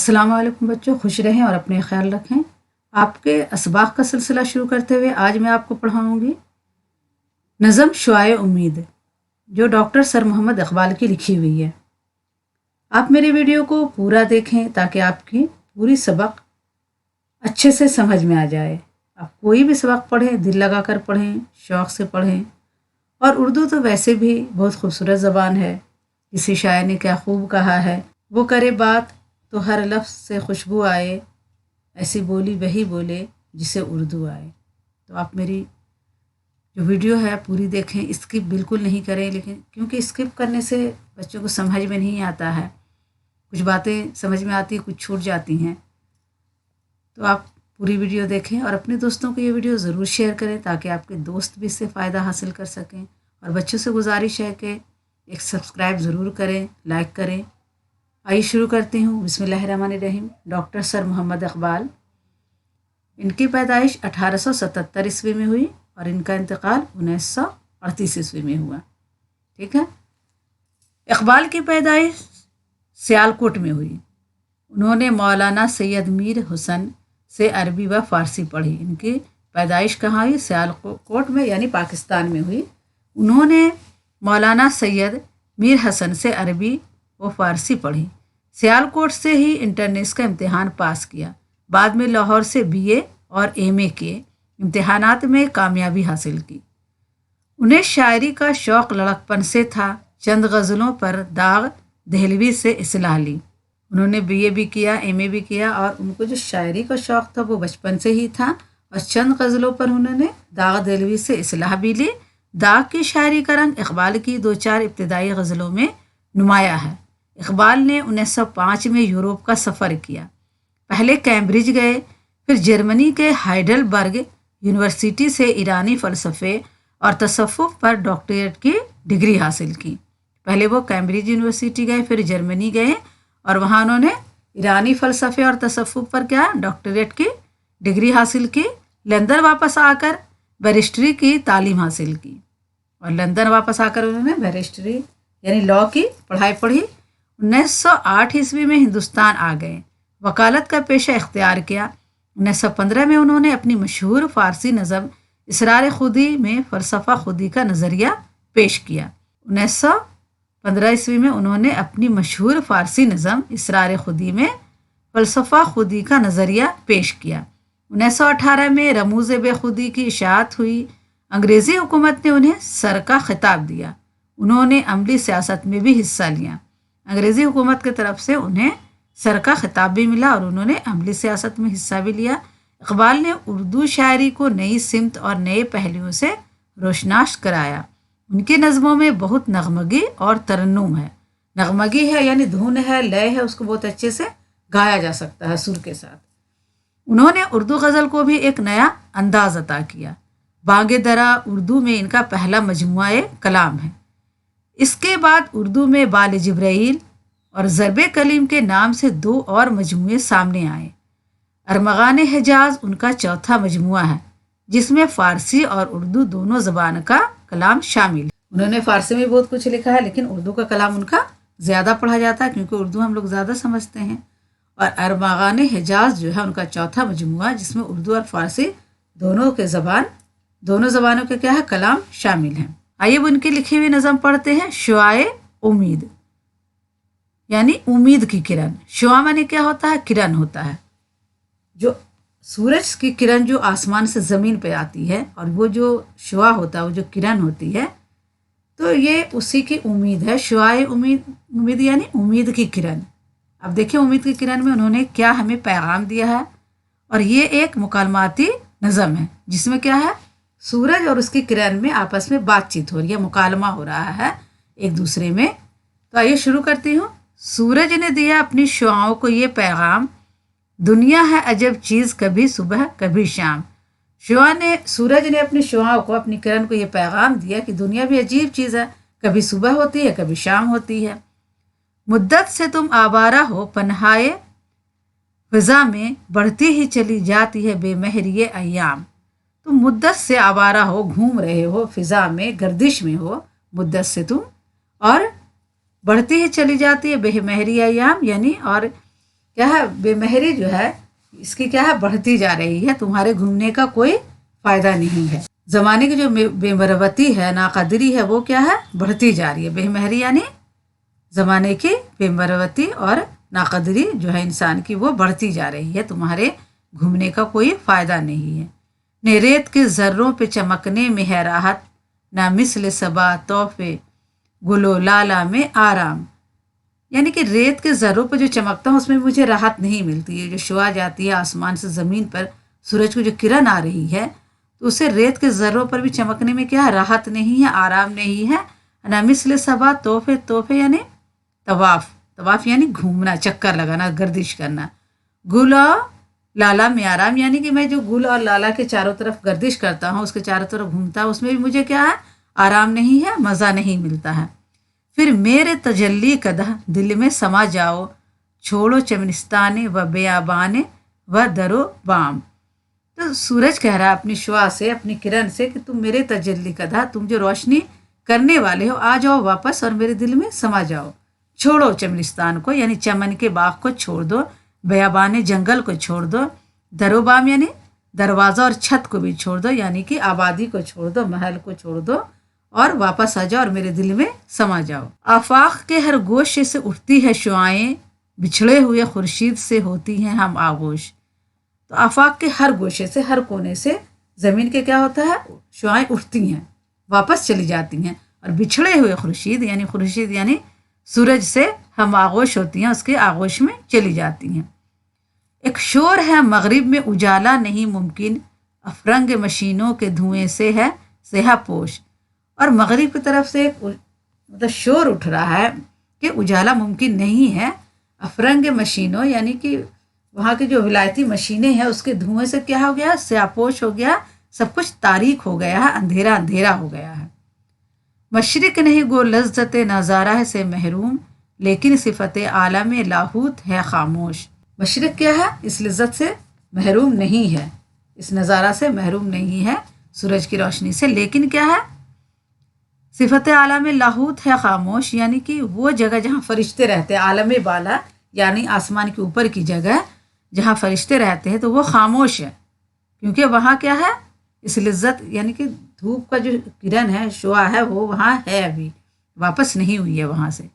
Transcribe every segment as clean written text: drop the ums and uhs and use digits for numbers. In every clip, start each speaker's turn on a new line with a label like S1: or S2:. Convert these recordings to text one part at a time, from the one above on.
S1: अस्सलाम वालेकुम बच्चों, खुश रहें और अपने ख्याल रखें। आपके असबाक का सिलसिला शुरू करते हुए आज मैं आपको पढ़ाऊंगी नज़म शुआए उम्मीद, जो डॉक्टर सर मोहम्मद इकबाल की लिखी हुई है। आप मेरे वीडियो को पूरा देखें ताकि आपकी पूरी सबक अच्छे से समझ में आ जाए। आप कोई भी सबक पढ़ें, दिल लगा कर पढ़ें, शौक़ से पढ़ें। और उर्दू तो वैसे भी बहुत खूबसूरत ज़बान है। किसी शायर ने क्या खूब कहा है, वो करे बात तो हर लफ्ज़ से खुशबू आए, ऐसी बोली वही बोले जिसे उर्दू आए। तो आप मेरी जो वीडियो है पूरी देखें, स्किप बिल्कुल नहीं करें, लेकिन क्योंकि स्किप करने से बच्चों को समझ में नहीं आता है। कुछ बातें समझ में आती हैं, कुछ छूट जाती हैं। तो आप पूरी वीडियो देखें और अपने दोस्तों को ये वीडियो ज़रूर शेयर करें ताकि आपके दोस्त भी इससे फ़ायदा हासिल कर सकें। और बच्चों से गुजारिश है कि एक सब्सक्राइब ज़रूर करें, लाइक करें। आइए शुरू करती हूँ। बिस्मिल्लाहिर्रहमानिर्रहीम। डॉक्टर सर मोहम्मद इकबाल, इनकी पैदाइश 1877 ईस्वी में हुई और इनका इंतकाल 1938 ईस्वी में हुआ। ठीक है। इकबाल की पैदाइश सियालकोट में हुई। उन्होंने मौलाना सैयद मीर हुसैन से अरबी व फ़ारसी पढ़ी। इनकी पैदाइश कहाँ हुई? सियालकोट में, यानी पाकिस्तान में हुई। उन्होंने मौलाना सैयद मीर हसन से अरबी व फ़ारसी पढ़ी। सियालकोट से ही इंटरनेट का इम्तिहान पास किया। बाद में लाहौर से बीए और एमए के इम्तिहानात में कामयाबी हासिल की। उन्हें शायरी का शौक़ लड़कपन से था। चंद गज़लों पर दाग दहलवी से इस्लाह ली। उन्होंने बीए भी किया, एमए भी किया और उनको जो शायरी का शौक़ था वो बचपन से ही था। और चंद गज़लों पर उन्होंने दाग दहलवी से इस्लाह भी ली। दाग की शायरी का रंग इकबाल की 2-4 इब्तदाई गज़लों में नुमाया है। इकबाल ने 1905 में यूरोप का सफ़र किया। पहले कैम्ब्रिज गए, फिर जर्मनी के हाइडलबर्ग यूनिवर्सिटी से ईरानी फ़लसफ़े और तसव्वुफ़ पर डॉक्टरेट की डिग्री हासिल की। पहले वो कैम्ब्रिज यूनिवर्सिटी गए, फिर जर्मनी गए और वहाँ उन्होंने ईरानी फ़लसफ़े और तसव्वुफ़ पर क्या डॉक्टरेट की डिग्री हासिल की। लंदन वापस आकर बैरिस्ट्री की तालीम हासिल की और लंदन वापस आकर उन्होंने बैरिस्ट्री यानी लॉ की पढ़ाई पढ़ी। 1908 ईस्वी में हिंदुस्तान आ गए, वकालत का पेशा इख्तियार किया। 1915 में उन्होंने अपनी मशहूर फ़ारसी नज़म इसरार खुदी में फ़लसफ़ा खुदी का नज़रिया पेश किया। 1915 ईस्वी में उन्होंने अपनी मशहूर फ़ारसी नज़म इसरार खुदी में फ़लसफ़ा खुदी का नज़रिया पेश किया। 1918 में रमूज़ बेखुदी की इशाअत हुई। अंग्रेज़ी हुकूमत ने उन्हें सर का खिताब दिया। उन्होंने अमली सियासत में भी हिस्सा लिया। अंग्रेज़ी हुकूमत की तरफ से उन्हें सर का खिताब भी मिला और उन्होंने अमली सियासत में हिस्सा भी लिया। इकबाल ने उर्दू शायरी को नई सिमत और नए पहलुओं से रोशनास कराया। उनकी नज़मों में बहुत नगमगी और तरन्नुम है। नगमगी है यानी धुन है, लय है, उसको बहुत अच्छे से गाया जा सकता है सुर के साथ। उन्होंने उर्दू गज़ल को भी एक नया अंदाज अता किया। बागे दरा उर्दू में इनका पहला मजमुआ कलाम है। इसके बाद उर्दू में बाल जिब्राइल और ज़रबे कलीम के नाम से 2 और मजमुए सामने आए। अरमगान हिजाज उनका चौथा मजमुआ है, जिसमें फ़ारसी और उर्दू दोनों ज़बान का कलाम शामिल है। उन्होंने फ़ारसी में बहुत कुछ लिखा है, लेकिन उर्दू का कलाम उनका ज़्यादा पढ़ा जाता है क्योंकि उर्दू हम लोग ज़्यादा समझते हैं। और अरमगान हिजाज जो है उनका चौथा मजमुआ, जिसमें उर्दू और फ़ारसी दोनों ज़बानों के क्या है कलाम शामिल हैं। आइए उनकी लिखी हुई नज़म पढ़ते हैं। शुआए उम्मीद यानी उम्मीद की किरण। शुआ माने क्या होता है? किरण होता है। जो सूरज की किरण जो आसमान से ज़मीन पे आती है, और वो जो शुआ होता है, वो जो किरण होती है, तो ये उसी की उम्मीद है। शुआए उम्मीद यानी उम्मीद की किरण। अब देखिए उम्मीद की किरण में उन्होंने क्या हमें पैगाम दिया है। और ये एक मुकालमाती नज़म है जिसमें क्या है, सूरज और उसकी किरण में आपस में बातचीत हो रही है, मुकालमा हो रहा है एक दूसरे में। तो आइए शुरू करती हूँ। सूरज ने दिया अपनी शुआओं को ये पैगाम, दुनिया है अजब चीज़, कभी सुबह कभी शाम। सूरज ने अपनी शुआओं को, अपनी किरण को ये पैगाम दिया कि दुनिया भी अजीब चीज़ है, कभी सुबह होती है, कभी शाम होती है। मुद्दत से तुम आवारा हो पन्हाए फ़िज़ा में, बढ़ती ही चली जाती है बेमहरी अय्याम। तुम मुद्दत से आवारा हो, घूम रहे हो, फ़िज़ा में गर्दिश में हो, मुद्दत से तुम, और बढ़ती ही चली जाती है बेमहरी अय्याम यानी और क्या है, बेमहरी जो है इसकी क्या है, बढ़ती जा रही है, तुम्हारे घूमने का कोई फायदा नहीं है। ज़माने की जो बेमरवती है, नाकदरी है, वो क्या है, बढ़ती जा रही है। बेमहरी यानी ज़माने की बेमरवती और नाकदरी जो है इंसान की, वो बढ़ती जा रही है, तुम्हारे घूमने का कोई फ़ायदा नहीं है। ने रेत के ज़र्रों पे चमकने में है राहत, ना मिस्ल सबा तोहफे गुलो लाला में आराम। यानी कि रेत के ज़र्रों पर जो चमकता हूँ उसमें मुझे राहत नहीं मिलती है। जो शुआ जाती है आसमान से ज़मीन पर, सूरज को जो किरण आ रही है, तो उसे रेत के ज़र्रों पर भी चमकने में क्या राहत नहीं है, आराम नहीं है। ना मिस्ल सबा तोहफे, तोहफे यानी तवाफ़, तवाफ़ यानी घूमना, चक्कर लगाना, गर्दिश करना। गुल और लाला में आराम, यानी कि मैं जो गुल और लाला के चारों तरफ गर्दिश करता हूँ, उसके चारों तरफ घूमता हूँ, उसमें भी मुझे क्या है, आराम नहीं है, मज़ा नहीं मिलता है। फिर मेरे तजल्ली कदह दिल में समा जाओ, छोड़ो चमनिस्ताने व बेयाबाने व दरो बाम। तो सूरज कह रहा है अपनी शुआ से, अपनी किरण से कि तुम मेरे तजल्ली कदह, तुम जो रोशनी करने वाले हो, आ जाओ वापस और मेरे दिल में समा जाओ। छोड़ो चमनिस्तान को यानी चमन के बाग को छोड़ दो, बेयाबाने जंगल को छोड़ दो, दरोबाम यानी दरवाज़ा और छत को भी छोड़ दो, यानी कि आबादी को छोड़ दो, महल को छोड़ दो और वापस आ जाओ और मेरे दिल में समा जाओ। आफाक के हर गोशे से उठती है शुआएं, बिछड़े हुए खुर्शीद से होती हैं हम आगोश। तो आफाक के हर गोशे से, हर कोने से ज़मीन के क्या होता है, शुआएं उठती हैं, वापस चली जाती हैं, और बिछड़े हुए खुर्शीद यानी सूरज से हम आगोश होती हैं, उसके आगोश में चली जाती हैं। एक शोर है मगरिब में उजाला नहीं मुमकिन, अफरंग मशीनों के धुएं से है सेहा पोश। और मगरिब की तरफ से एक मतलब शोर उठ रहा है कि उजाला मुमकिन नहीं है। अफरंग मशीनों यानी कि वहाँ की जो विलायती मशीनें हैं, उसके धुएं से क्या हो गया, स्यापोश हो गया, सब कुछ तारीख हो गया है, अंधेरा अंधेरा हो गया है। मशरिक नहीं गो लज्जत नज़ारा है से महरूम, लेकिन सिफत आलम लाहूत है खामोश। मशरिक क्या है, इस लज्जत से महरूम नहीं है, इस नज़ारा से महरूम नहीं है, सूरज की रोशनी से, लेकिन क्या है, सिफत आलम लाहूत है खामोश, यानी कि वो जगह जहाँ फरिश्ते रहते हैं, आलम बाला यानी आसमान के ऊपर की जगह जहाँ फरिश्ते रहते हैं, तो वो खामोश है, क्योंकि वहाँ क्या है, इस लज्जत यानी कि धूप का जो किरण है, शुआ है, वो वहाँ है, अभी वापस नहीं हुई है वहाँ से।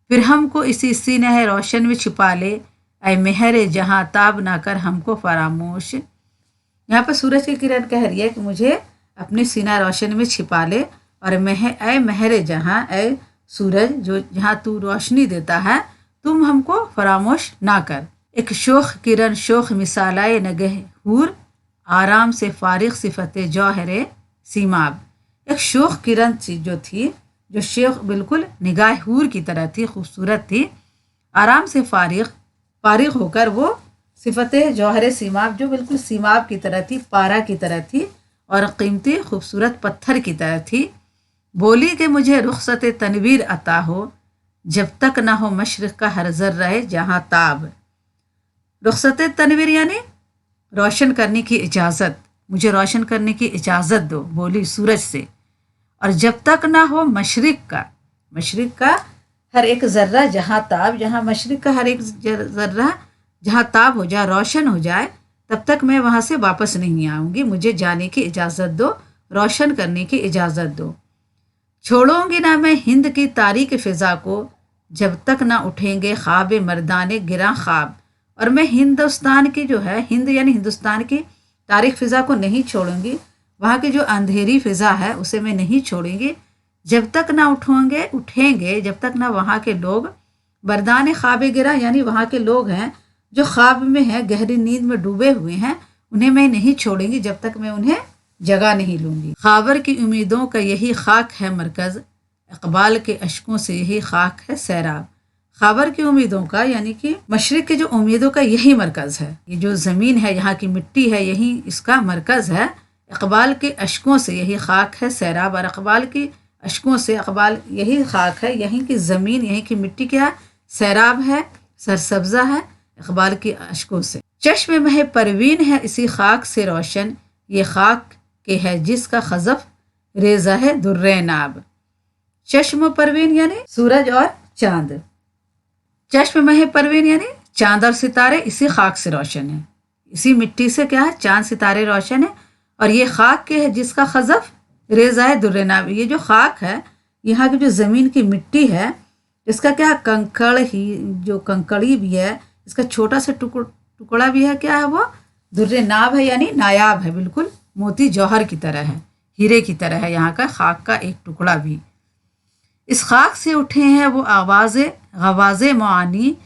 S1: फिर हमको इसी सीने है रोशन में छिपा ले, ऐ मेहर जहाँ ताब ना कर हमको फरामोश। यहाँ पर सूरज की किरण कह रही है कि मुझे अपने सीना रोशन में छिपा ले, और ऐ महर जहाँ, ऐ सूरज जो जहाँ तू रोशनी देता है, तुम हमको फरामोश ना कर। एक शोख किरण शोख मिसालाए नगह हूर, आराम से फारिग सिफत जौहर सीमाब। एक शोख किरण जो थी, जो शेख बिल्कुल निगाह हूर की तरह थी, खूबसूरत थी, आराम से फारिग होकर वो सिफत जौहर सीमाब, जो बिल्कुल सीमाब की तरह थी, पारा की तरह थी, और कीमती खूबसूरत पत्थर की तरह थी। बोली कि मुझे रुखसत तनवीर अता हो, जब तक ना हो मशरिक़ का हर ज़र्रा जहाँ ताब। रुखसत तनवीर यानी रोशन करने की इजाज़त, मुझे रोशन करने की इजाज़त दो, बोली सूरज से। और जब तक ना हो मशरिक़ का हर एक ज़र्रा जहाँ ताब, जहाँ मशरिक़ का हर एक ज़र्रा जहाँ ताब हो जाए, रोशन हो जाए, तब तक मैं वहाँ से वापस नहीं आऊँगी, मुझे जाने की इजाज़त दो, रोशन करने की इजाज़त दो। छोड़ूंगी ना मैं हिंद की तारीक फ़िज़ा को, जब तक ना उठेंगे ख्वाब मर्दाने गिरा ख्वाब। और मैं हिंदुस्तान की जो है, हिंद यानी हिंदुस्तान की तारीक फ़िज़ा को नहीं छोड़ूंगी, वहाँ की जो अंधेरी फ़िज़ा है उसे मैं नहीं छोड़ूंगी, जब तक ना उठेंगे, जब तक ना वहाँ के लोग मर्दाने ख्वाब गिरा, यानी वहाँ के लोग हैं जो ख्वाब में हैं, गहरी नींद में डूबे हुए हैं, उन्हें मैं नहीं छोड़ूंगी जब तक मैं उन्हें जगह नहीं लूँगी। ख़ाबर की उम्मीदों का यही खाक है मरकज़, इक़बाल के अशकों से यही खाक है सैराब। ख़ाबर की उम्मीदों का यानी कि मशरिक़ के जो उम्मीदों का यही मरकज़ है, ये जो ज़मीन है, यहाँ की मिट्टी है, यही इसका मरकज़ है। इक़बाल के अशकों से यही खाक है सैराब, और इक़बाल की अशकों से, इक़बाल यही खाक है, यहीं की ज़मीन, यहीं की मिट्टी क्या है, सैराब है, सरसब्ज़ा है इक़बाल के अशकों से। चश्म मह परवीन है इसी खाक से रोशन, ये खाक के है जिसका खज़फ रेज़ा है दुर्रे नाब। चश्म परवीन यानी सूरज और चांद, चश्म मह परवीन यानी चांद और सितारे इसी खाक से रोशन है। इसी मिट्टी से क्या है, चांद सितारे रोशन है। और ये खाक के है जिसका खजफ रेज़ाए दुर्रनाब, ये जो खाक है, यहाँ की जो ज़मीन की मिट्टी है, इसका क्या है, कंकड़ ही, जो कंकड़ी भी है, इसका छोटा सा टुकड़ा भी है, क्या है वो, दुर्रनाब है, यानी नायाब है, बिल्कुल मोती जौहर की तरह है, हीरे की तरह है यहाँ का खाक का एक टुकड़ा भी। इस खाक से उठे हैं वो गवाज़े मुआनी,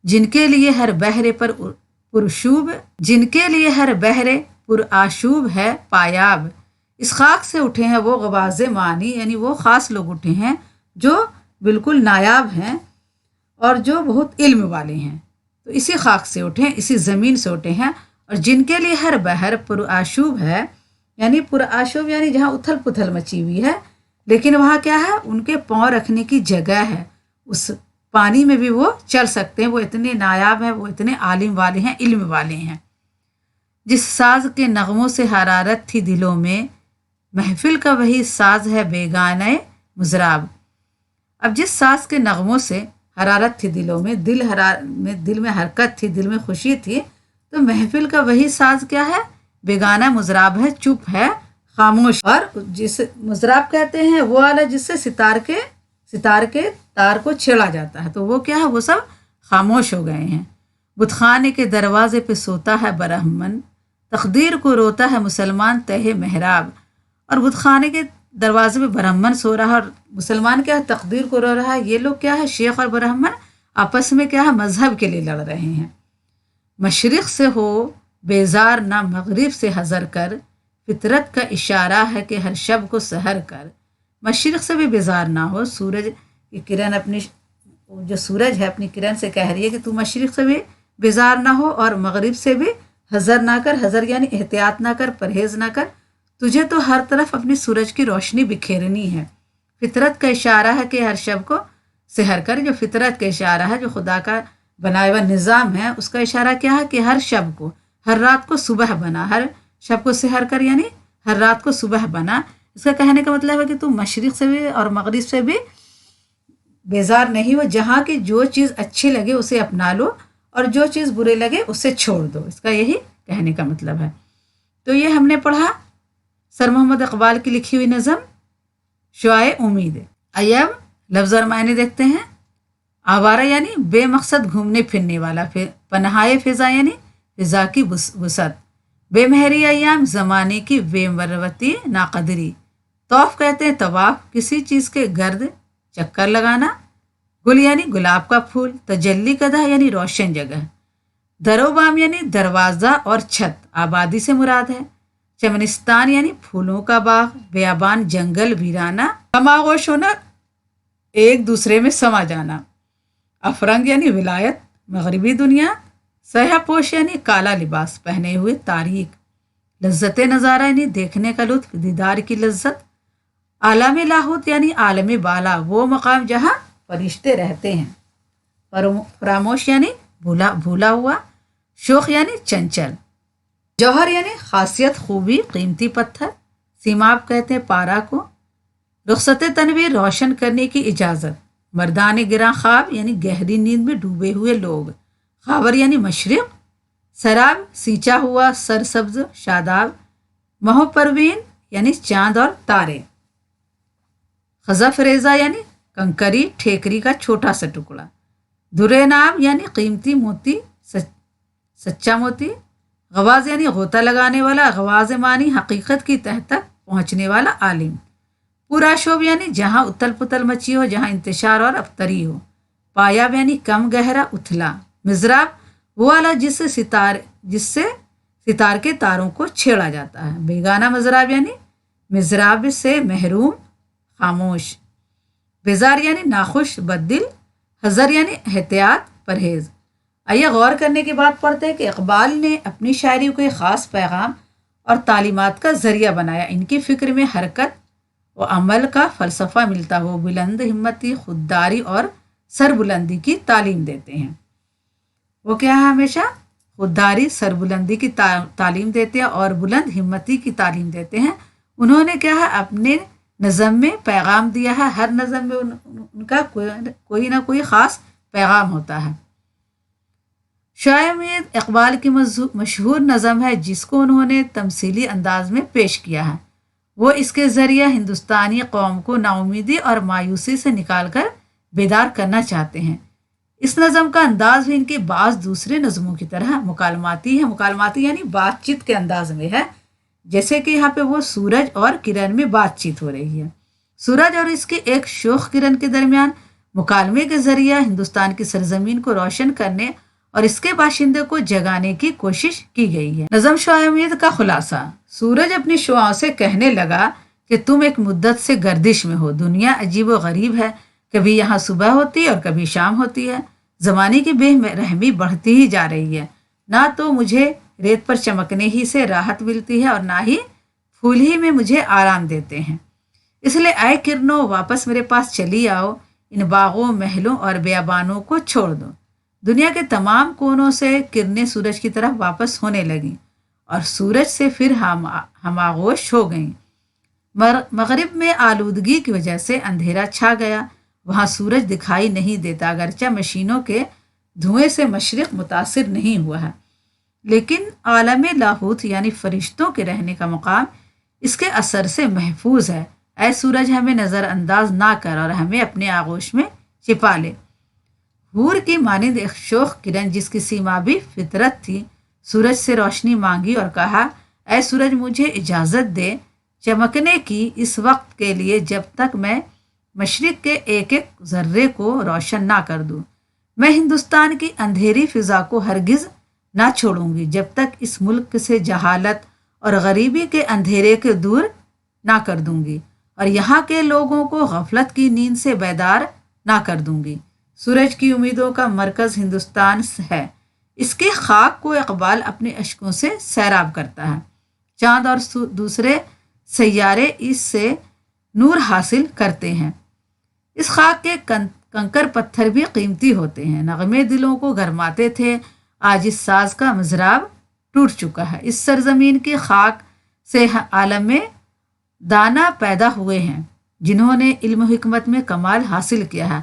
S1: जिनके लिए हर बहरे पर पुरशूब, जिनके लिए हर बहरे पुरआशूब है पायाब। इस खाक से उठे हैं वो गवाज़े मुआनी, यानी वो ख़ास लोग उठे हैं जो बिल्कुल नायाब हैं और जो बहुत इल्म वाले हैं। तो इसी खाक से उठे हैं, इसी ज़मीन से उठे हैं, और जिनके लिए हर बहर पुरआशूब है, यानी पुरआशूब यानी जहाँ उथल पुथल मची हुई है, लेकिन वहाँ क्या है, उनके पाँव रखने की जगह है, उस पानी में भी वो चल सकते हैं, वो इतने नायाब हैं, वो इतने आलिम वाले हैं, इल्म वाले हैं। जिस साज के नगमों से हरारत थी दिलों में, महफिल का वही साज है बेगाने मुजराब। अब जिस साज के नगमों से हरारत थी दिलों में, दिल में हरकत थी, दिल में खुशी थी, तो महफिल का वही साज क्या है, बेगाना मुजराब है, चुप है, खामोश। और जिस मुजराब कहते हैं वो वाला जिससे सितार के तार को छेड़ा जाता है, तो वो क्या है, वो सब खामोश हो गए हैं। बुतखाने के दरवाजे पे सोता है बरहमन, तकदीर को रोता है मुसलमान तहे महराब। और बुतखाने के दरवाजे पे ब्राह्मण सो रहा है और मुसलमान क्या है, तकदीर को रो रहा है। ये लोग क्या है, शेख और ब्राह्मण आपस में क्या है, मजहब के लिए लड़ रहे हैं। मशरिक़ से हो बेजार ना मगरिब से हज़र कर, फितरत का इशारा है कि हर शब को सहर कर। मशरिक़ से भी बेजार ना हो, सूरज की किरण अपनी, जो सूरज है अपनी किरण से कह रही है कि तू मशरिक़ से भी बेजार ना हो और मगरिब से भी हज़र ना कर। हज़र यानी एहतियात ना कर, परहेज़ ना कर, तुझे तो हर तरफ अपनी सूरज की रोशनी बिखेरनी है। फितरत का इशारा है कि हर शब को सहर कर, जो फितरत का इशारा है, जो खुदा का बनाया हुआ निज़ाम है, उसका इशारा क्या है कि हर शब को, हर रात को सुबह बना, हर शब को सहर कर यानी हर रात को सुबह बना। इसका कहने का मतलब है कि तुम मशरिक़ से भी और मगरिब से भी बेजार नहीं हो, जहाँ की जो चीज़ अच्छी लगे उसे अपना लो और जो चीज़ बुरे लगे उसे छोड़ दो। इसका यही कहने का मतलब है। तो ये हमने पढ़ा सर मोहम्मद इकबाल की लिखी हुई नज़म शुआए उम्मीद। आइए अब लफ्ज़ और मायने देखते हैं। आवारा यानी बेमकसद घूमने फिरने वाला, फिर पनहाए फ़िज़ा यानी फ़िज़ा की वसत, बेमहरी अयाम ज़माने की बेमरवती नाकदरी। तौफ कहते हैं तवाफ, किसी चीज़ के गर्द चक्कर लगाना। गुल यानी गुलाब का फूल, तजल्ली कदह यानी रोशन जगह, दरोबाम यानी दरवाज़ा और छत, आबादी से मुराद है। चमनिस्तान यानी फूलों का बाग, बेयाबान जंगल वीराना, समागोश होना, एक दूसरे में समा जाना। अफरंग यानी विलायत, मगरबी दुनिया। सयापोश यानी काला लिबास पहने हुए, तारीक। लज्जत नज़ारा यानी देखने का लुत्फ, दीदार की लज्जत। आलम लाहूत यानी आलम बाला, वो मकाम जहाँ फरिश्ते रहते हैं। फरामोश यानी भूला हुआ। शोख यानी चंचल। जौहर यानी खासियत, खूबी, कीमती पत्थर। सीमाब कहते हैं पारा को। रुखसत तनवीर रोशन करने की इजाज़त। मर्दान गिरा ख्वाब यानी गहरी नींद में डूबे हुए लोग। खावर यानी मशरिक़। सराब सींचा हुआ सरसब्ज शादाब। महो परवीन यानी चांद और तारे। खज़फ रेज़ा यानी कंकरी ठेकरी का छोटा सा टुकड़ा। दुरेनाब यानी कीमती मोती, सच्चा मोती। गवाज़ यानी गोता लगाने वाला, गवाज़ मानी हकीकत की तह तक पहुँचने वाला आलिम। पूरा शोब यानी जहाँ उथल पुथल मची हो, जहाँ इंतशार और अबतरी हो। पायाब यानी कम गहरा उथला। मिज़राब वो वाला जिससे सितार के तारों को छेड़ा जाता है। बेगाना मज़राब यानी मिज़राब से महरूम, खामोश। बेजार यानी नाखुश, बददिल। हज़र यानी एहतियात, परहेज़। आइए गौर करने की बात पढ़ते हैं कि इकबाल ने अपनी शायरी को एक ख़ास पैगाम और तालीमात का ज़रिया बनाया। इनकी फ़िक्र में हरकत व अमल का फ़लसफ़ा मिलता हो, बुलंद हिम्मती, खुददारी और सरबुलंदी की तालीम देते हैं। वो क्या है, हमेशा खुददारी, सरबुलंदी की तालीम देते हैं और बुलंद हिम्मती की तालीम देते हैं। उन्होंने क्या है, अपने नज़म में पैगाम दिया है। हर नज़म में उनका कोई ना कोई ख़ास पैगाम होता है। شعائے امید اقبال کی مشہور نظم ہے جس کو انہوں نے تمثیلی انداز میں پیش کیا ہے۔ وہ اس کے ذریعہ ہندوستانی قوم کو ناامیدی اور مایوسی سے نکال کر بیدار کرنا چاہتے ہیں۔ اس نظم کا انداز بھی ان کی بعض دوسرے نظموں کی طرح مکالماتی ہے، مکالماتی یعنی بات چیت کے انداز میں ہے، جیسے کہ یہاں پہ وہ سورج اور کرن میں بات چیت ہو رہی ہے۔ سورج اور اس کی ایک شوخ کرن کے درمیان مکالمے کے ذریعہ ہندوستان کی سرزمین کو روشن کرنے اور اس کے باشندے کو جگانے کی کوشش کی گئی ہے۔ نظم شعائے امید کا خلاصہ: سورج اپنی شعاؤں سے کہنے لگا کہ تم ایک مدت سے گردش میں ہو، دنیا عجیب و غریب ہے، کبھی یہاں صبح ہوتی ہے اور کبھی شام ہوتی ہے، زمانے کی بے رحمی بڑھتی ہی جا رہی ہے، نہ تو مجھے ریت پر چمکنے ہی سے راحت ملتی ہے اور نہ ہی پھول ہی میں مجھے آرام دیتے ہیں، اس لیے اے کرنو واپس میرے پاس چلی آؤ، ان باغوں، محلوں اور بیابانوں کو چھوڑ دو۔ دنیا کے تمام کونوں سے کرنیں سورج کی طرف واپس ہونے لگیں اور سورج سے پھر ہم آغوش ہو گئیں۔ مغرب میں آلودگی کی وجہ سے اندھیرا چھا گیا، وہاں سورج دکھائی نہیں دیتا، اگرچہ مشینوں کے دھوئیں سے مشرق متاثر نہیں ہوا ہے، لیکن عالم لاہوت یعنی فرشتوں کے رہنے کا مقام اس کے اثر سے محفوظ ہے۔ اے سورج ہمیں نظر انداز نہ کر اور ہمیں اپنے آغوش میں چھپا لے۔ حور کی مانند ایک شوخ کرن جس کی سیما بھی فطرت تھی، سورج سے روشنی مانگی اور کہا، اے سورج مجھے اجازت دے چمکنے کی اس وقت کے لیے جب تک میں مشرق کے ایک ایک ذرے کو روشن نہ کر دوں۔ میں ہندوستان کی اندھیری فضا کو ہرگز نہ چھوڑوں گی جب تک اس ملک سے جہالت اور غریبی کے اندھیرے کو دور نہ کر دوں گی اور یہاں کے لوگوں کو غفلت کی نیند سے بیدار نہ کر دوں گی۔ سورج کی امیدوں کا مرکز ہندوستان ہے، اس کی خاک کو اقبال اپنے اشکوں سے سیراب کرتا ہے۔ چاند اور دوسرے سیارے اس سے نور حاصل کرتے ہیں۔ اس خاک کے کنکر پتھر بھی قیمتی ہوتے ہیں، نغمے دلوں کو گرماتے تھے، آج اس ساز کا مضراب ٹوٹ چکا ہے۔ اس سرزمین کی خاک سے عالم میں دانا پیدا ہوئے ہیں جنہوں نے علم و حکمت میں کمال حاصل کیا ہے،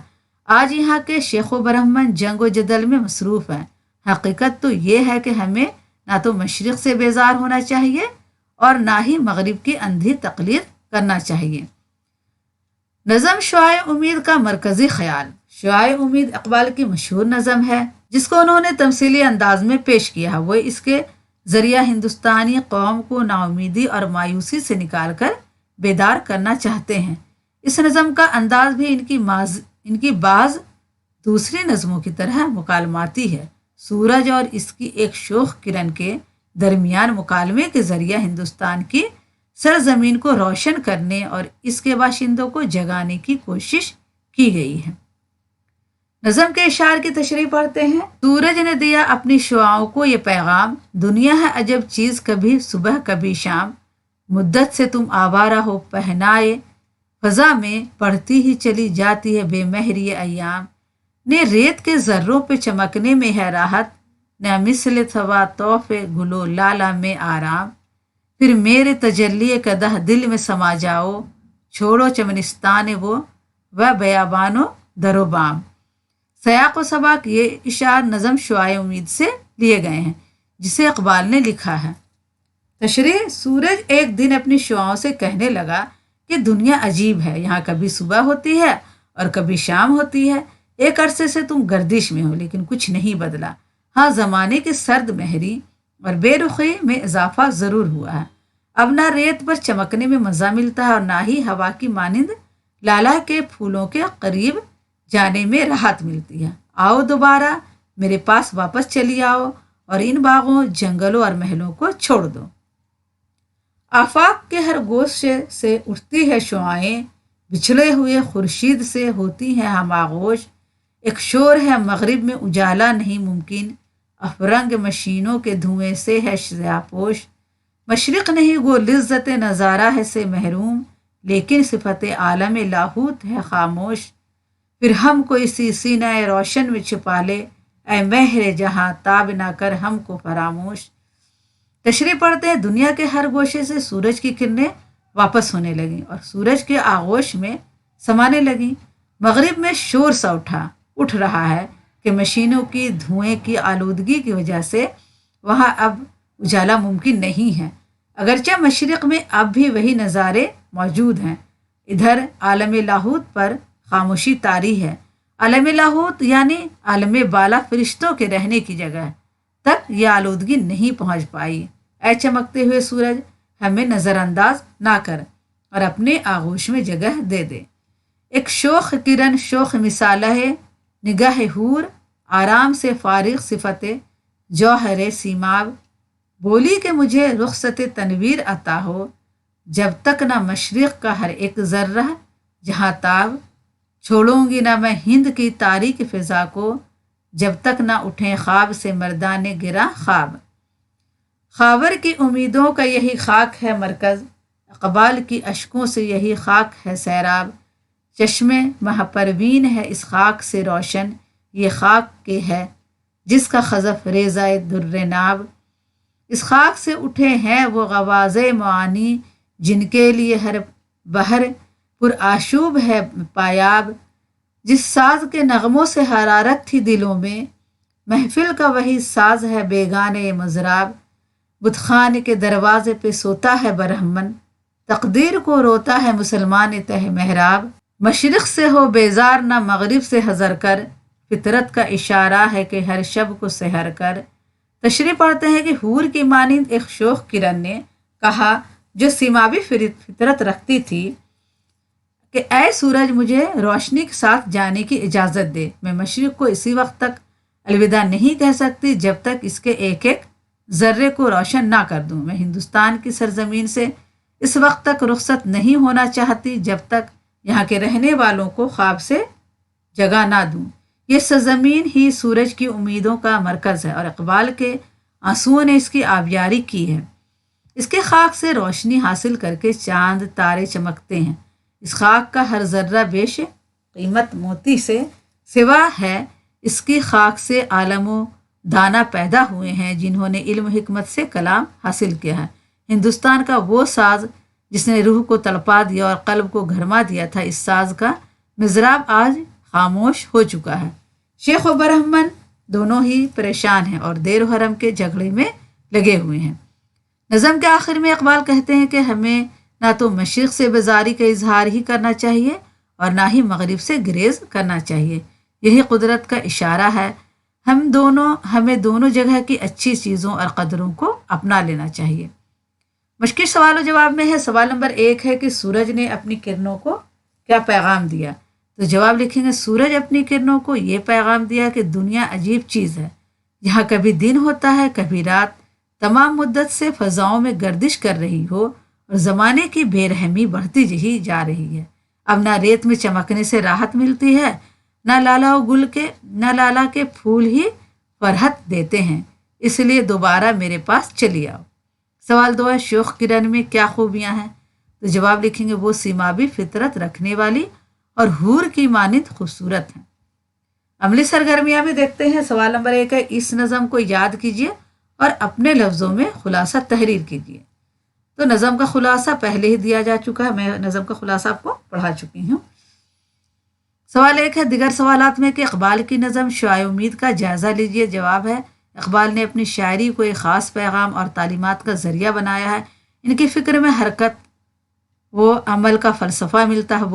S1: آج یہاں کے شیخ و برہمن جنگ و جدل میں مصروف ہیں۔ حقیقت تو یہ ہے کہ ہمیں نہ تو مشرق سے بیزار ہونا چاہیے اور نہ ہی مغرب کی اندھی تقلید کرنا چاہیے۔ نظم شعائے امید کا مرکزی خیال: شعائے امید اقبال کی مشہور نظم ہے جس کو انہوں نے تمثیلی انداز میں پیش کیا ہے۔ وہ اس کے ذریعہ ہندوستانی قوم کو ناامیدی اور مایوسی سے نکال کر بیدار کرنا چاہتے ہیں۔ اس نظم کا انداز بھی ان کی بعض دوسری نظموں کی طرح مکالماتی ہے۔ سورج اور اس کی ایک شوخ کرن کے درمیان مکالمے کے ذریعہ ہندوستان کی سرزمین کو روشن کرنے اور اس کے باشندوں کو جگانے کی کوشش کی گئی ہے۔ نظم کے اشعار کی تشریح پڑھتے ہیں۔ سورج نے دیا اپنی شعاؤں کو یہ پیغام، دنیا ہے عجب چیز، کبھی صبح کبھی شام، مدت سے تم آوارہ ہو پہنائے فضا میں، پڑھتی ہی چلی جاتی ہے بے مہری ایام، نے ریت کے ذروں پہ چمکنے میں ہے راحت، نہ مثل ثوا طوف گلو لالا میں آرام، پھر میرے تجلی قدح دل میں سما جاؤ، چھوڑو چمنستان وہ بیابان و در و بام۔ سیاق و سباق: یہ اشعار نظم شعائے امید سے لیے گئے ہیں جسے اقبال نے لکھا ہے۔ تشریح: سورج ایک دن اپنی شعاؤں سے کہنے لگا کہ دنیا عجیب ہے، یہاں کبھی صبح ہوتی ہے اور کبھی شام ہوتی ہے، ایک عرصے سے تم گردش میں ہو لیکن کچھ نہیں بدلا، ہاں زمانے کی سرد مہری اور بے رخی میں اضافہ ضرور ہوا ہے، اب نہ ریت پر چمکنے میں مزہ ملتا ہے اور نہ ہی ہوا کی مانند لالا کے پھولوں کے قریب جانے میں راحت ملتی ہے، آؤ دوبارہ میرے پاس واپس چلی آؤ اور ان باغوں، جنگلوں اور محلوں کو چھوڑ دو۔ آفاق کے ہر گوشے سے اٹھتی ہے شعائیں، بچھڑے ہوئے خورشید سے ہوتی ہیں ہم آغوش، ایک شور ہے مغرب میں اجالا نہیں ممکن، افرنگ مشینوں کے دھوئیں سے ہے سیاہ پوش، مشرق نہیں گو لذت نظارہ ہے سے محروم، لیکن صفت عالم لاہوت ہے خاموش، پھر ہم کو اسی سینہ روشن میں چھپا لے، اے مہر جہاں تاب نہ کر ہم کو فراموش۔ تشریح پڑھتے ہیں۔ دنیا کے ہر گوشے سے سورج کی کرنیں واپس ہونے لگیں اور سورج کے آغوش میں سمانے لگیں، مغرب میں شور سا اٹھ رہا ہے کہ مشینوں کی دھوئیں کی آلودگی کی وجہ سے وہاں اب اجالا ممکن نہیں ہے، اگرچہ مشرق میں اب بھی وہی نظارے موجود ہیں۔ ادھر عالم لاہوت پر خاموشی طاری ہے۔ عالم لاہوت یعنی عالم بالا فرشتوں کے رہنے کی جگہ تک یہ آلودگی نہیں پہنچ پائی۔ اے چمکتے ہوئے سورج، ہمیں نظر انداز نہ کر اور اپنے آغوش میں جگہ دے دے۔ ایک شوخ کرن شوخ مثالہ ہے، نگاہ حور آرام سے فارغ صفت جوہر سیماب، بولی کہ مجھے رخصت تنویر عطا ہو، جب تک نہ مشرق کا ہر ایک ذرہ جہاں تاب، چھوڑوں گی نہ میں ہند کی تاریک فضا کو، جب تک نہ اٹھیں خواب سے مردان گرا خواب۔ خاور کی امیدوں کا یہی خاک ہے مرکز، اقبال کی اشکوں سے یہی خاک ہے سیراب، چشم مہ پروین ہے اس خاک سے روشن، یہ خاک کے ہے جس کا خزف ریزہ در ناب۔ اس خاک سے اٹھے ہیں وہ غواز معانی جن کے لیے ہر بہر پر آشوب ہے پایاب، جس ساز کے نغموں سے حرارت تھی دلوں میں، محفل کا وہی ساز ہے بیگانے مضراب، بت خانے کے دروازے پہ سوتا ہے برہمن، تقدیر کو روتا ہے مسلمان تہ محراب، مشرق سے ہو بیزار نہ مغرب سے حذر کر، فطرت کا اشارہ ہے کہ ہر شب کو سحر کر۔ تشریح پڑھتے ہیں کہ حور کی مانند ایک شوخ کرن نے کہا جو سیمابی فطرت رکھتی تھی کہ اے سورج، مجھے روشنی کے ساتھ جانے کی اجازت دے، میں مشرق کو اسی وقت تک الوداع نہیں کہہ سکتی جب تک اس کے ایک ایک ذرے کو روشن نہ کر دوں، میں ہندوستان کی سرزمین سے اس وقت تک رخصت نہیں ہونا چاہتی جب تک یہاں کے رہنے والوں کو خواب سے جگہ نہ دوں۔ یہ سرزمین ہی سورج کی امیدوں کا مرکز ہے اور اقبال کے آنسوؤں نے اس کی آبیاری کی ہے۔ اس کے خاک سے روشنی حاصل کر کے چاند تارے چمکتے ہیں۔ اس خاک کا ہر ذرہ بیش قیمت موتی سے سوا ہے، اس کی خاک سے عالم و دانا پیدا ہوئے ہیں جنہوں نے علم و حکمت سے کلام حاصل کیا ہے۔ ہندوستان کا وہ ساز جس نے روح کو تڑپا دیا اور قلب کو گھرما دیا تھا، اس ساز کا مضراب آج خاموش ہو چکا ہے۔ شیخ و برہمن دونوں ہی پریشان ہیں اور دیر و حرم کے جھگڑے میں لگے ہوئے ہیں۔ نظم کے آخر میں اقبال کہتے ہیں کہ ہمیں نہ تو مشرق سے بیزاری کا اظہار ہی کرنا چاہیے اور نہ ہی مغرب سے گریز کرنا چاہیے، یہی قدرت کا اشارہ ہے، ہمیں دونوں جگہ کی اچھی چیزوں اور قدروں کو اپنا لینا چاہیے۔ مشکل سوال و جواب میں ہے۔ سوال نمبر 1 ہے کہ سورج نے اپنی کرنوں کو کیا پیغام دیا؟ تو جواب لکھیں گے سورج اپنی کرنوں کو یہ پیغام دیا کہ دنیا عجیب چیز ہے، جہاں کبھی دن ہوتا ہے کبھی رات، تمام مدت سے فضاؤں میں گردش کر رہی ہو اور زمانے کی بے رحمی بڑھتی ہی جا رہی ہے۔ اب نہ ریت میں چمکنے سے راحت ملتی ہے، نہ لالا کے پھول ہی فرحت دیتے ہیں، اس لیے دوبارہ میرے پاس چلی آؤ۔ سوال 2 ہے شوخ کرن میں کیا خوبیاں ہیں؟ تو جواب لکھیں گے وہ سیمابی فطرت رکھنے والی اور حور کی مانند خوبصورت ہیں۔ عملی سرگرمیاں میں دیکھتے ہیں۔ سوال نمبر 1 ہے اس نظم کو یاد کیجیے اور اپنے لفظوں میں خلاصہ تحریر کیجیے۔ تو نظم کا خلاصہ پہلے ہی دیا جا چکا ہے، میں نظم کا خلاصہ آپ کو پڑھا چکی ہوں۔ سوال 1 ہے دیگر سوالات میں کہ اقبال کی نظم شعاع امید کا جائزہ لیجیے۔ جواب ہے اقبال نے اپنی شاعری کو ایک خاص پیغام اور تعلیمات کا ذریعہ بنایا ہے، ان کی فکر میں حرکت و عمل کا فلسفہ ملتا ہے،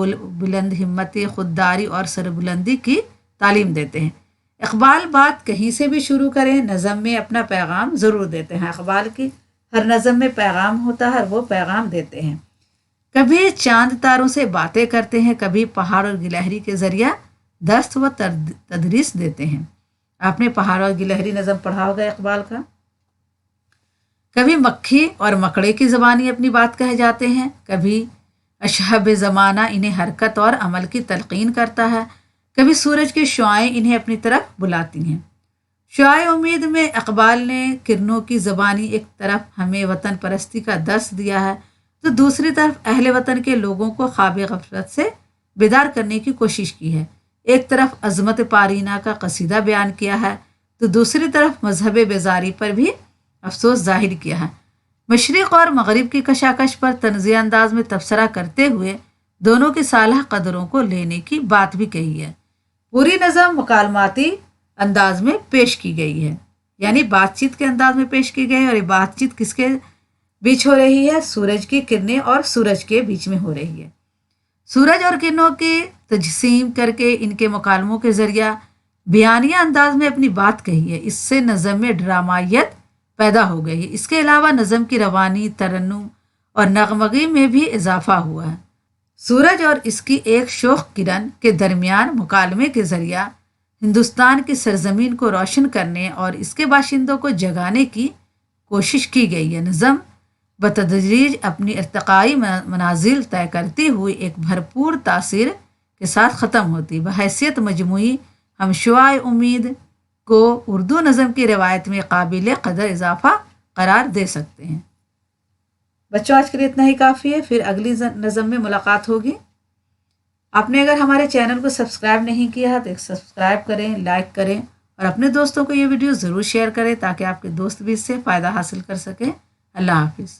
S1: بلند ہمتی، خودداری اور سربلندی کی تعلیم دیتے ہیں۔ اقبال بات کہیں سے بھی شروع کریں، نظم میں اپنا پیغام ضرور دیتے ہیں۔ اقبال کی ہر نظم میں پیغام ہوتا ہے، وہ پیغام دیتے ہیں۔ کبھی چاند تاروں سے باتیں کرتے ہیں، کبھی پہاڑ اور گلہری کے ذریعہ درس و تدریس دیتے ہیں۔ آپ نے پہاڑ اور گلہری نظم پڑھا ہوگا اقبال کا۔ کبھی مکھی اور مکڑے کی زبانی اپنی بات کہہ جاتے ہیں، کبھی اشہب زمانہ انہیں حرکت اور عمل کی تلقین کرتا ہے، کبھی سورج کی شعائیں انہیں اپنی طرف بلاتی ہیں۔ شعاع امید میں اقبال نے کرنوں کی زبانی ایک طرف ہمیں وطن پرستی کا درس دیا ہے تو دوسری طرف اہل وطن کے لوگوں کو خواب غفلت سے بیدار کرنے کی کوشش کی ہے۔ ایک طرف عظمت پارینہ کا قصیدہ بیان کیا ہے تو دوسری طرف مذہب بیزاری پر بھی افسوس ظاہر کیا ہے۔ مشرق اور مغرب کی کشاکش پر طنزیہ انداز میں تبصرہ کرتے ہوئے دونوں کی صالح قدروں کو لینے کی بات بھی کہی ہے۔ پوری نظم مکالماتی انداز میں پیش کی گئی ہے، یعنی بات چیت کے انداز میں پیش کی گئی ہے، اور یہ بات چیت کس کے بیچ ہو رہی ہے؟ سورج کی کرنیں اور سورج کے بیچ میں ہو رہی ہے۔ سورج اور کرنوں کی تجسیم کر کے ان کے مکالموں کے ذریعہ بیانیہ انداز میں اپنی بات کہی ہے، اس سے نظم میں ڈرامائیت پیدا ہو گئی ہے۔ اس کے علاوہ نظم کی روانی، ترنم اور نغمگی میں بھی اضافہ ہوا ہے۔ سورج اور اس کی ایک شوخ کرن کے درمیان مکالمے کے ذریعہ ہندوستان کی سرزمین کو روشن کرنے اور اس کے باشندوں کو جگانے کی کوشش کی گئی ہے۔ نظم بتدریج اپنی ارتقائی منازل طے کرتی ہوئی ایک بھرپور تاثیر کے ساتھ ختم ہوتی، بحیثیت مجموعی ہم شعاع امید کو اردو نظم کی روایت میں قابل قدر اضافہ قرار دے سکتے ہیں۔ بچوں آج کے لیے اتنا ہی کافی ہے، پھر اگلی نظم میں ملاقات ہوگی۔ آپ نے اگر ہمارے چینل کو سبسکرائب نہیں کیا ہے تو سبسکرائب کریں، لائک کریں اور اپنے دوستوں کو یہ ویڈیو ضرور شیئر کریں تاکہ آپ کے دوست بھی اس سے فائدہ حاصل کر سکیں۔ اللہ حافظ۔